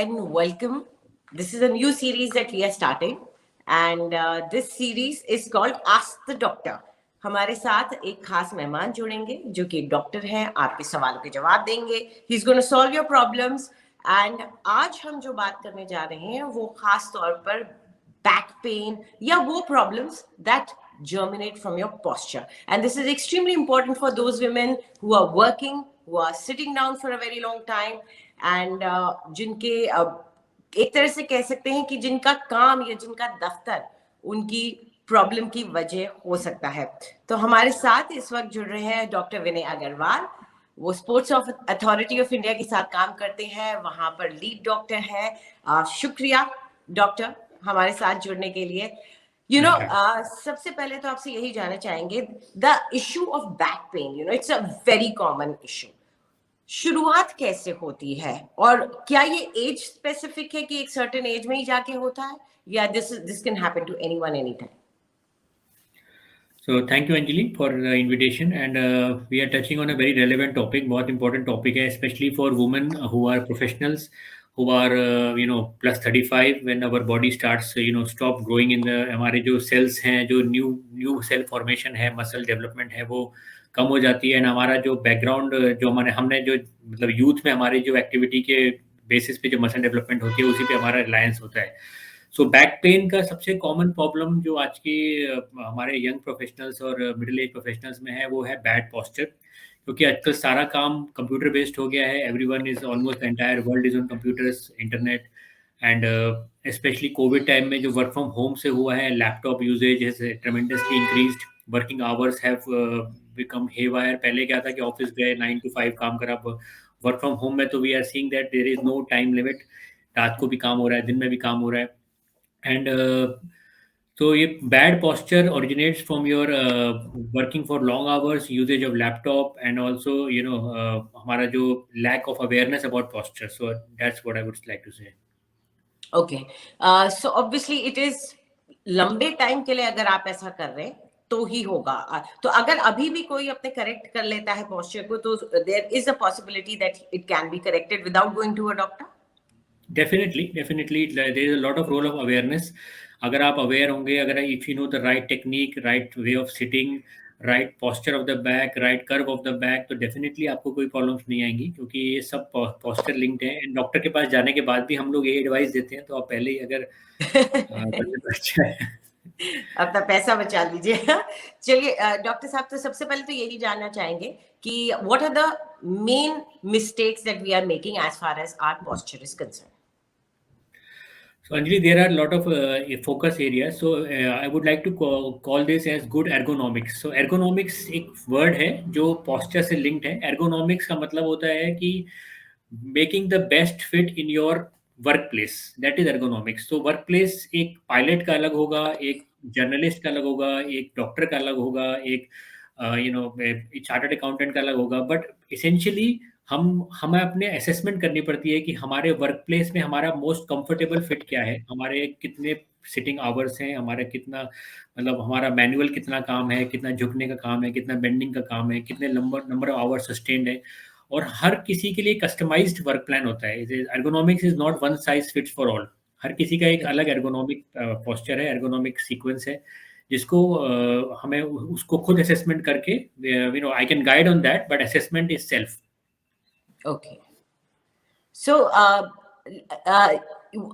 and welcome. This is a new series that we are starting, and this series is called Ask the Doctor. हमारे साथ एक खास मेहमान जुड़ेंगे जो कि डॉक्टर हैं, आपके सवालों के जवाब देंगे. He is gonna solve your problems. And आज हम जो बात करने जा रहे हैं वो खास तौर पर बैक पेन या वो problems that germinate from your posture, and this is extremely important for those women who are working, who are sitting down for a very long time, and जिनके एक तरह से कह सकते हैं कि जिनका काम या जिनका दफ्तर उनकी प्रॉब्लम की वजह हो सकता है. तो हमारे साथ इस वक्त जुड़ रहे हैं डॉक्टर विनय अग्रवाल. वो स्पोर्ट्स अथॉरिटी ऑफ इंडिया के साथ काम करते हैं, वहां पर लीड डॉक्टर है. शुक्रिया डॉक्टर हमारे साथ जुड़ने के लिए. सबसे पहले तो आपसे यही जानना चाहेंगे, the issue of back pain, it's a very common issue. शुरुआत कैसे होती है और क्या ये एज स्पेसिफिक है कि एक सर्टेन एज में ही जाके होता है, या this can happen to anyone any time? So thank you Anjali for the invitation, and we are touching on a very relevant topic. बहुत important topic है, especially for women who are professionals, who are plus 35, when our body starts stop growing in the, हमारे जो cells हैं, जो new cell formation है, muscle development है, वो कम हो जाती है. एंड हमारा जो बैकग्राउंड जो हमने जो मतलब यूथ में हमारे जो एक्टिविटी के बेसिस पे जो मसल डेवलपमेंट होती है उसी पे हमारा रिलायंस होता है. सो बैक पेन का सबसे कॉमन प्रॉब्लम जो आज के हमारे यंग प्रोफेशनल्स और मिडिल एज प्रोफेशनल्स में है वो है बैड पोस्चर. क्योंकि आजकल सारा काम कंप्यूटर बेस्ड हो गया है. Everyone is almost entire world is on computers, internet, and specially Covid time में जो वर्क फ्रॉम होम से हुआ है, laptop usages has tremendously increased. Working hours have become haywire. पहले क्या था कि ऑफिस गए 9 to 5 काम करा. वर्क फ्रॉम होम में तो we are seeing that there is no time limit. रात को भी काम हो रहा है, दिन में भी काम हो रहा है. एंड तो ये bad posture originates from your working for long hours, usage of laptop, and also हमारा जो lack of awareness about posture. So that's what I would like to say. Okay, so obviously it is लंबे time के लिए अगर आप ऐसा कर रहे हैं तो ही होगा. तो अगर अभी भी कोई अपने करेक्ट कर लेता है posture को, तो there is a possibility that it can be corrected without going to a doctor. Definitely there is a lot of role of awareness. अगर आप अवेयर होंगे, अगर if you know the right technique, right way of sitting, right posture of the back, right curve of the back, तो definitely आपको कोई problems नहीं आएंगी. क्योंकि ये सब पोस्चर लिंक्ड है. एंड डॉक्टर के पास जाने के बाद भी हम लोग ये एडवाइस देते हैं, तो आप पहले ही अगर अच्छा है अपना पैसा बचा लीजिए. चलिए डॉक्टर साहब, तो सबसे पहले तो यही जानना चाहेंगे कि what are the main mistakes that we are making as far as our posture is concern? So Anjali, there are a lot of focus areas. So I would like to call this as good ergonomics. So ergonomics एक word है जो posture से linked है. Ergonomics का मतलब होता है कि making the best fit in your workplace. That is ergonomics. So workplace एक pilot का अलग होगा, एक journalist का अलग होगा, एक doctor का अलग होगा, एक चार्टर्ड अकाउंटेंट का अलग होगा. बट essentially हमें अपने असेसमेंट करनी पड़ती है कि हमारे वर्क प्लेस में हमारा मोस्ट कंफर्टेबल फिट क्या है, हमारे कितने सिटिंग आवर्स हैं, हमारा कितना मतलब हमारा मैनुअल कितना काम है, कितना झुकने का काम है, कितना बेंडिंग का काम है, कितने नंबर ऑफ आवर्स सस्टेन्ड है. और हर किसी के लिए कस्टमाइज्ड वर्क प्लान होता है. Ergonomics is not one size fits for all. हर किसी का एक अलग एर्गोनॉमिक पोस्चर है, एर्गोनॉमिक सीक्वेंस है, जिसको हमें उसको खुद असेसमेंट करके I can guide on that, but assessment is self. Okay. So,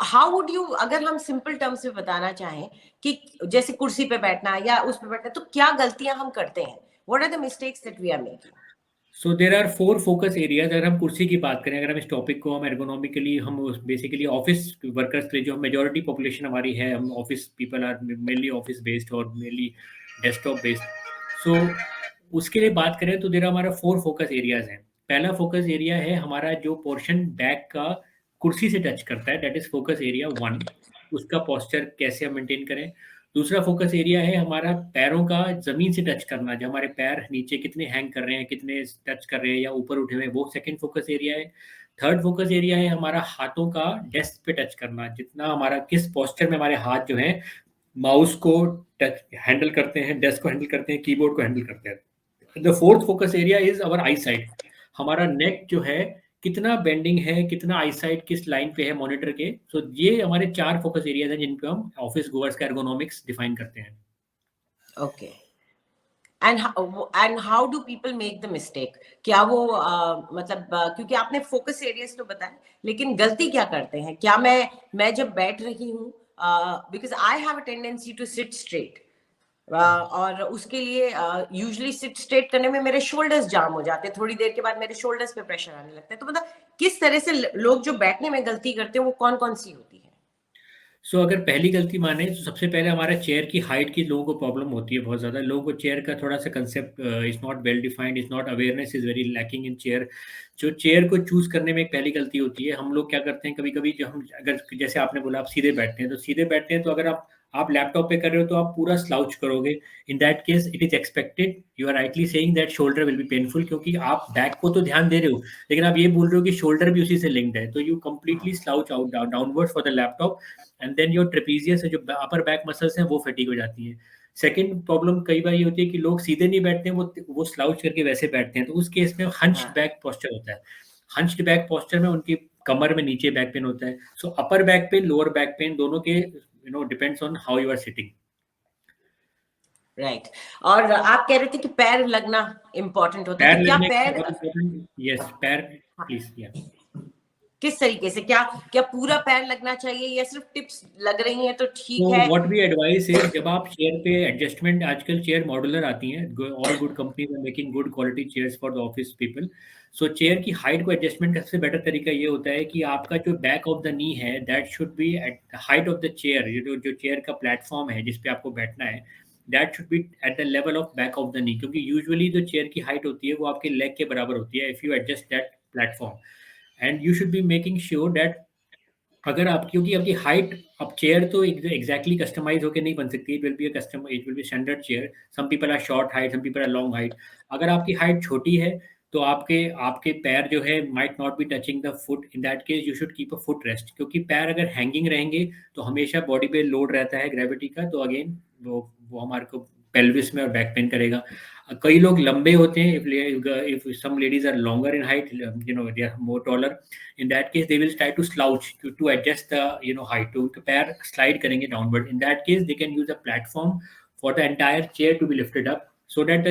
how would you, अगर हम सिंपल टर्म्स में बताना चाहें कि जैसे कुर्सी पे बैठना या उस पे बैठना, तो क्या गलतियां हम करते हैं? What are the mistakes that we are making? So there are 4 focus areas. अगर हम कुर्सी की बात करें, अगर हम इस टॉपिक को हम एर्गोनॉमिकली हम बेसिकली ऑफिस वर्कर्स के लिए, जो मेजॉरिटी पॉपुलेशन हमारी है, हम office people are mainly office based और मेनली डेस्कटॉप बेस्ड. सो उसके लिए बात करें तो देर हमारा 4 फोकस एरियाज हैं. पहला फोकस एरिया है हमारा जो पोर्शन बैक का कुर्सी से टच करता है, दैट इज फोकस एरिया 1. उसका पोस्चर कैसे हम मेंटेन करें. दूसरा फोकस एरिया है हमारा पैरों का जमीन से टच करना, जो हमारे पैर नीचे कितने हैंग कर रहे हैं, कितने टच कर रहे हैं या ऊपर उठे हुए हैं, वो सेकंड फोकस एरिया है. थर्ड फोकस एरिया है हमारा हाथों का डेस्क पे टच करना, जितना हमारा किस पोस्चर में हमारे हाथ जो है माउस को टच हैंडल करते हैं, डेस्क को हैंडल करते हैं, कीबोर्ड को हैंडल करते हैं. The fourth focus area is our I site. हमारा नेक जो है कितना बेंडिंग है, कितना आईसाइट किस लाइन पे है मॉनिटर के। सो ये हमारे 4 फोकस एरियाज हैं जिन पे हम ऑफिस गोअर्स का एर्गोनॉमिक्स डिफाइन करते हैं। Okay. And how do people make the mistake? क्या वो मतलब क्योंकि आपने फोकस एरियाज तो बताया, लेकिन गलती क्या करते हैं? क्या मैं जब बैठ रही हूँ, because I have a tendency to sit straight, और उसके लिए यूजुअली सिट स्ट्रेट करने में मेरे शोल्डर्स जाम हो जाते हैं, थोड़ी देर के बाद मेरे शोल्डर्स पे प्रेशर आने लगता है। तो मतलब किस तरह से लोग जो बैठने में गलती करते हैं वो कौन कौन सी होती है? सो अगर पहली गलती माने तो सबसे पहले हमारा चेयर की हाइट की लोगों को प्रॉब्लम होती है बहुत ज़्यादा। लोगों को चेयर का थोड़ा सा concept is not well defined, is not awareness is very lacking in chair. जो चेयर को चूज करने में एक पहली गलती होती है। हम लोग क्या करते हैं कभी कभी, जो हम अगर जैसे आपने बोला आप सीधे बैठते हैं, तो सीधे बैठते हैं तो अगर आप लैपटॉप पे कर रहे हो तो आप पूरा स्लाउच करोगे। In that case it is expected, you are rightly saying that shoulder will be painful, क्योंकि आप बैक को तो ध्यान दे रहे हो लेकिन आप ये बोल रहे हो कि शोल्डर भी उसी से लिंक्ड है। तो you completely slouch out downward for the laptop, and then your trapezius है जो अपर बैक मसल्स हैं वो फटीग हो जाती हैं। सेकंड प्रॉब्लम कई बार ये होती है कि लोग सीधे नहीं बैठते हैं, वो स्लाउच करके वैसे बैठते हैं, तो उस केस में हंच्ड बैक पोस्चर होता है। हंच्ड बैक पोस्चर में उनकी कमर में नीचे बैक पेन होता है। So upper back pain, lower back pain, दोनों के depends on how you are sitting. Right. और आप कह रहे थे कि पैर लगना इम्पोर्टेंट होता है, पैर तो क्या लगने का पैर बहुत इम्पोर्टेंट, यस पैर, प्लीज या किस तरीके से, क्या क्या पूरा पैर लगना चाहिए या सिर्फ टिप्स लग रही हैं तो ठीक तो है? व्हाट वी एडवाइस इज, जब आप चेयर पे एडजस्टमेंट, आजकल चेयर मॉड्यूलर आती हैं, all good companies are making good quality chairs for the office people. So chair की हाइट को एडजस्टमेंट का सबसे बेटर तरीका ये होता है कि आपका जो बैक ऑफ द नी है that should be at the height of the chair. जो चेयर का प्लेटफॉर्म है जिसपे आपको बैठना है, that should be at the level of back of the knee, क्योंकि यूजुअली जो चेयर की हाइट होती है वो आपके लेग के बराबर होती है if you adjust that platform. And you should be making sure that अगर आप, क्योंकि आपकी हाइट, अब चेयर तो एग्जैक्टली कस्टमाइज होकर नहीं बन सकती, it will be a custom, it will be standard chair. Some people are short height, some people are long height. अगर आपकी हाइट छोटी है तो आपके आपके पैर जो है might not be touching the foot. In that case you should keep a foot rest, क्योंकि पैर अगर हैंगिंग रहेंगे तो हमेशा बॉडी पे लोड रहता है ग्रेविटी का, तो अगेन वो हमारे को पेल्विस में और बैक पेन करेगा। कई लोग लंबे होते हैं, if some ladies are longer in height, they are more taller, in that case they will try to slouch to adjust the height, to पैर slide करेंगे downward. In that case they can use a platform for the entire chair to be lifted up, so that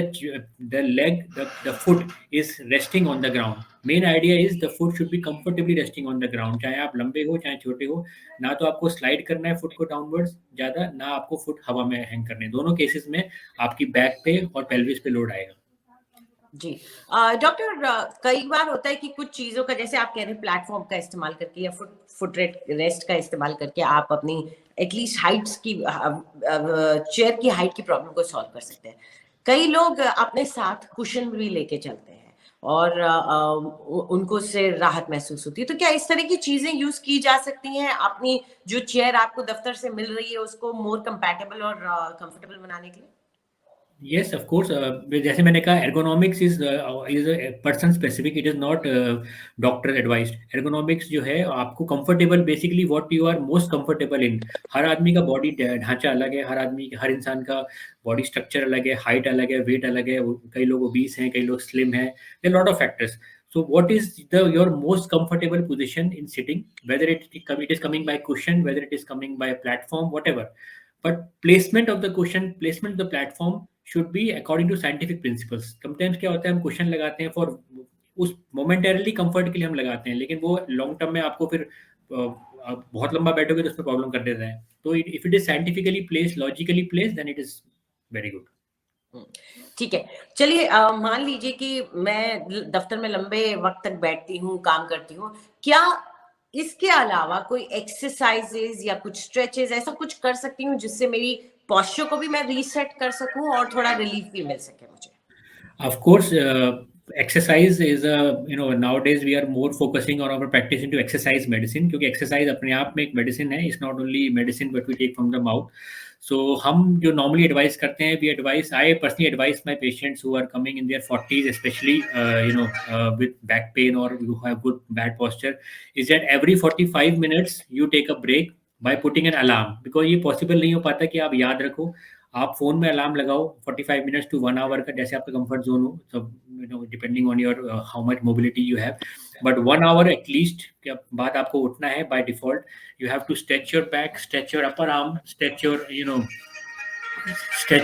the leg, the foot is resting on the ground. Main idea is the foot should be comfortably resting on the ground, चाहे आप लंबे हो चाहे छोटे हो। ना तो आपको स्लाइड करना है फुट को डाउनवर्ड्स ज़्यादा, ना आपको फुट हवा में हैंग करने। दोनों केसेस में आपकी बैक पे और पेल्विस पे लोड आएगा। जी। डॉक्टर, कई बार होता है कि कुछ चीजों का, जैसे आप कह रहे हैं, प्लेटफॉर्म का इस्तेमाल करके या फुट रेस्ट का इस्तेमाल करके आप अपनी एटलीस्ट हाइट्स की, चेयर की हाइट की प्रॉब्लम को सॉल्व कर सकते हैं। कई लोग अपने साथ कुशन भी लेके चलते हैं और उनको से राहत महसूस होती है। तो क्या इस तरह की चीजें यूज की जा सकती हैं अपनी जो चेयर आपको दफ्तर से मिल रही है उसको मोर कंपैटिबल और कंफर्टेबल बनाने के लिए? Yes, of course. जैसे मैंने कहा, ergonomics is a person specific. It is not doctor advised. Ergonomics जो है आपको comfortable, basically what you are most comfortable in. हर आदमी का बॉडी ढांचा अलग है, हर इंसान का बॉडी स्ट्रक्चर अलग है, हाइट अलग है, वेट अलग है। कई लोग ओबीस हैं, कई लोग स्लिम हैं। There are lot of factors. So what is your most comfortable position in sitting? Whether it is coming by cushion, whether it is coming by a platform, whatever. But placement of the cushion, placement of the platform should be according to scientific principles. Sometimes क्या होता है, हम question लगाते हैं for उस momentarily comfort के लिए हम लगाते हैं, लेकिन वो लॉन्ग टर्म में आपको फिर आप बहुत लंबा बैठोगे तो उसमें प्रॉब्लम कर देता है। तो if it is scientifically place, logically place, then it is very good. ठीक है। चलिए, मान लीजिए कि मैं दफ्तर में लंबे वक्त तक बैठती हूँ, काम करती हूँ। क्या इसके अलावा कोई एक्सरसाइजेज या कुछ स्ट्रेचेस ऐसा कुछ कर सकती हूँ जिससे मेरी पोस्चर को भी मैं रीसेट कर सकूं और थोड़ा रिलीफ भी मिल सके मुझे? Of course, exercise is a, nowadays we are more focusing on our practice into exercise medicine, क्योंकि exercise अपने आप में एक medicine है। It's not only medicine but we take from the mouth. So हम जो normally advise करते हैं, I personally advise my patients who are coming in their 40s, especially with back pain or who have good bad posture, is that every 45 minutes you take a break by putting an alarm, because ये possible नहीं हो पाता कि आप याद रखो। आप phone में अलार्म लगाओ 45 मिनट्स टू 1 आवर का, जैसे आपका कंफर्ट ज़ोन हो, सब depending on your how much mobility you have. But 1 hour at least बाद आपको उठना है by default. You have to stretch your back, stretch your upper arm, stretch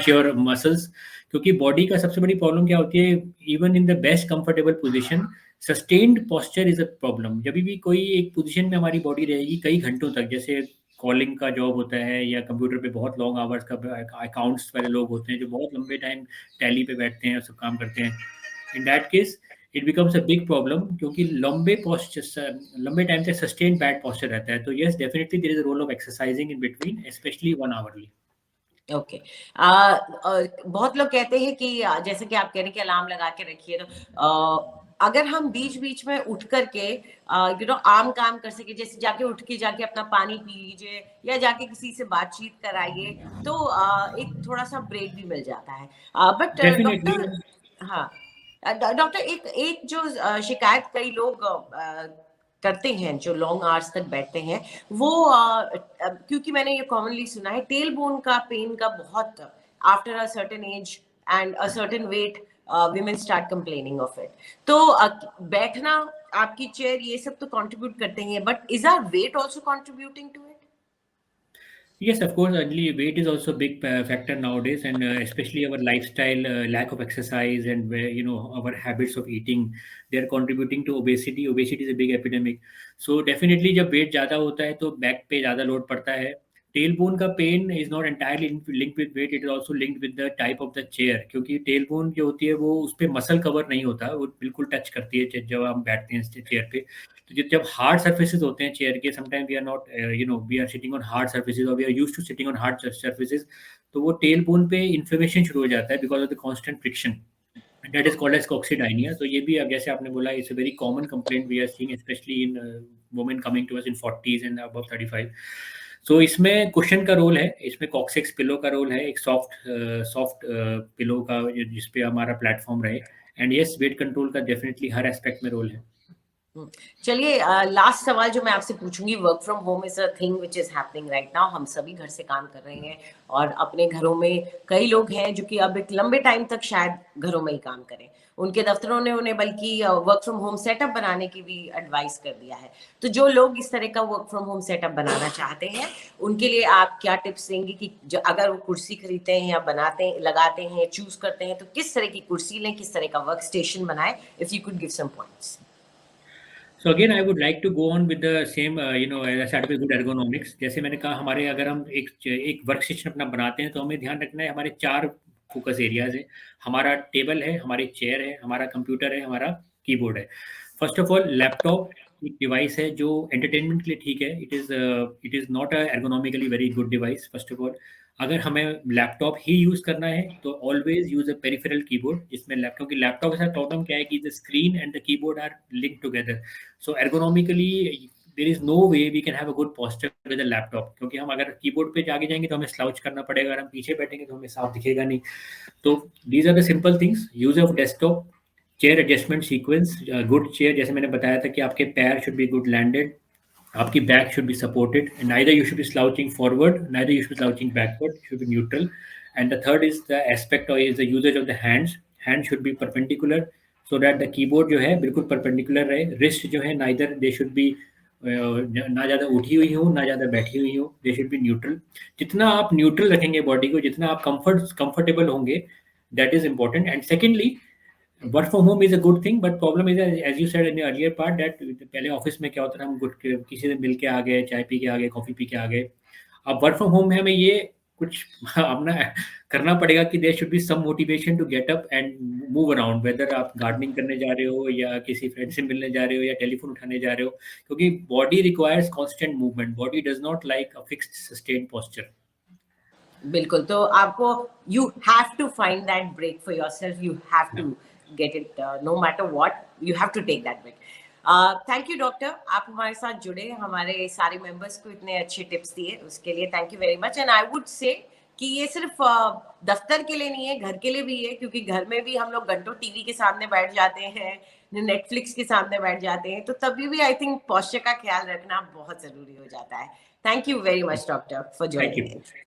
your muscles. क्योंकि बॉडी का सबसे बड़ी प्रॉब्लम क्या होती है, even in the best comfortable position sustained posture is a problem. जब भी कोई एक पोजीशन में हमारी बॉडी रहेगी कई घंटों तक, जैसे कॉलिंग का जॉब होता है या कंप्यूटर पे बहुत लॉन्ग आवर्स का अकाउंट्स वाले लोग होते हैं जो बहुत लंबे टाइम टैली पे बैठते हैं और सब काम करते हैं, इन that case it becomes a big problem, क्योंकि लंबे टाइम तक सस्टेन बैड पोस्चर रहता है. तो yes, definitely there is a role of exercising in between, specially 1 hourly. Okay. बहुत लोग कहते हैं कि जैसे कि आप कह रहे हैं कि अलार्म लगा के रखिए, तो अगर हम बीच बीच में उठ करके आम काम कर सके, जैसे जाके उठ के जाके अपना पानी पी लीजिए या जाके किसी से बातचीत कराइए, तो एक थोड़ा सा ब्रेक भी मिल जाता है. But definitely. डॉक्टर, हाँ डॉक्टर, एक जो शिकायत कई लोग करते हैं जो लॉन्ग आवर्स तक बैठते हैं, वो क्योंकि मैंने ये कॉमनली सुना है टेल बोन का पेन का बहुत after a certain age and a certain weight women start complaining of it. तो बैठना, आपकी चेयर, ये सब तो contribute करते हैं, but is our weight also contributing to it? Yes, of course. Early weight is also a big factor nowadays, and especially our lifestyle, lack of exercise, and our habits of eating, they are contributing to obesity. Obesity is a big epidemic. So definitely, जब weight ज़्यादा होता है तो back पे ज़्यादा load पड़ता है. Tailbone का pain is not entirely linked with weight. It is also linked with the type of the chair. क्योंकि tailbone जो होती है वो उस पे muscle cover नहीं होता, वो बिल्कुल touch करती है जब हम बैठते हैं चेयर पे. तो जब हार्ड सर्फेसेस होते हैं चेयर के, sometime we are not we are sitting on hard surfaces और we are used to sitting on hard surfaces, तो वो टेल बोन पे इन्फ्लेमेशन शुरू हो जाता है because of the constant friction. That is called as coccydynia. तो ये भी अब जैसे आपने बोला, it's a very common complaint we are seeing, specially in women coming to us in 40s and above 35. So इसमें कुशन का रोल है, इसमें कॉक्सिक्स पिलो का रोल है, एक सॉफ्ट पिलो का जिसपे हमारा प्लेटफॉर्म रहे. एंड यस, वेट कंट्रोल का डेफिनेटली हर एस्पेक्ट में रोल है. चलिए, लास्ट सवाल जो मैं आपसे पूछूंगी, work from home is a thing which is happening right now. हम सभी घर से काम कर रहे हैं और अपने घरों में कई लोग हैं जो कि अब एक लंबे टाइम तक शायद घरों में ही काम करें. उनके दफ्तरों ने उन्हें बल्कि वर्क फ्रॉम होम सेटअप बनाने की भी एडवाइस कर दिया है. तो जो लोग इस तरह का वर्क फ्रॉम होम सेटअप बनाना चाहते हैं, उनके लिए आप क्या टिप्स देंगे कि जो अगर वो कुर्सी खरीदते हैं या बनाते लगाते हैं, चूज करते हैं, तो किस तरह की कुर्सी लें, किस तरह का वर्क स्टेशन बनाए? If you could give some points. So again, I would like to go on with the same, as I started with good ergonomics. जैसे मैंने कहा, हमारे अगर हम एक वर्क स्टेशन अपना बनाते हैं तो हमें ध्यान रखना है हमारे 4 फोकस एरियाज है. हमारा टेबल है, हमारी चेयर है, हमारा कंप्यूटर है, हमारा कीबोर्ड है. फर्स्ट ऑफ ऑल, लैपटॉप एक डिवाइस है जो एंटरटेनमेंट के लिए ठीक है. It is not a ergonomically very good device. First of all, अगर हमें लैपटॉप ही यूज़ करना है तो always use a peripheral keyboard, जिसमें लैपटॉप, क्योंकि लैपटॉप के साथ प्रॉब्लम क्या है कि the screen and the keyboard are link together. So ergonomically, there is no way we can have a good posture with a laptop, क्योंकि हम अगर कीबोर्ड पे आगे जाएंगे तो हमें स्लाउच करना पड़ेगा, अगर हम पीछे बैठेंगे तो हमें साफ दिखेगा नहीं. तो these are the simple things. Use of desktop, chair adjustment sequence, good chair, जैसे मैंने बताया था कि आपके पैर शुड बी गुड लैंडेड, आपकी back should be supported, neither you should be slouching forward, neither you should be slouching backward, should be neutral. And the third is the aspect, or is the usage of the hands should be perpendicular, so that the keyboard जो है बिल्कुल perpendicular रहे. wrist जो है, neither they should be ना ज़्यादा उठी हुई हो ना ज़्यादा बैठी हुई हो, they should be neutral. जितना आप न्यूट्रल रखेंगे बॉडी को, जितना आप कंफर्टेबल होंगे, that is important. And secondly, work from home is a good thing, but problem is, as you said in earlier part, that पहले ऑफिस में क्या होता था, हम किसी से मिल के आ गए, चाय पी के आ गए, कॉफी पी के आ गए. अब वर्क फ्रॉम होम में हमें ये कुछ अपना करना पड़ेगा कि there should be some motivation to get up and move around, whether आप गार्डनिंग करने जा रहे हो या किसी फ्रेंड से मिलने जा रहे हो या टेलीफोन उठाने जा रहे हो, क्योंकि body requires constant movement. Body does not like a fixed sustained posture. बिल्कुल. तो आपको, you have to find that break for yourself, you have to get it, no matter what, you have to take that break. Thank you doctor, आप हमारे साथ जुड़े, हमारे सारे members को इतने अच्छे टिप्स दिए, उसके लिए thank you very much. And I would say कि ये सिर्फ दफ्तर के लिए नहीं है, घर के लिए भी है, क्योंकि घर में भी हम लोग घंटों टीवी के सामने बैठ जाते हैं, नेटफ्लिक्स के सामने बैठ जाते हैं, तो तभी भी आई थिंक पोस्चर का ख्याल रखना बहुत जरूरी हो जाता है. Thank you very much doctor for thank joining. You.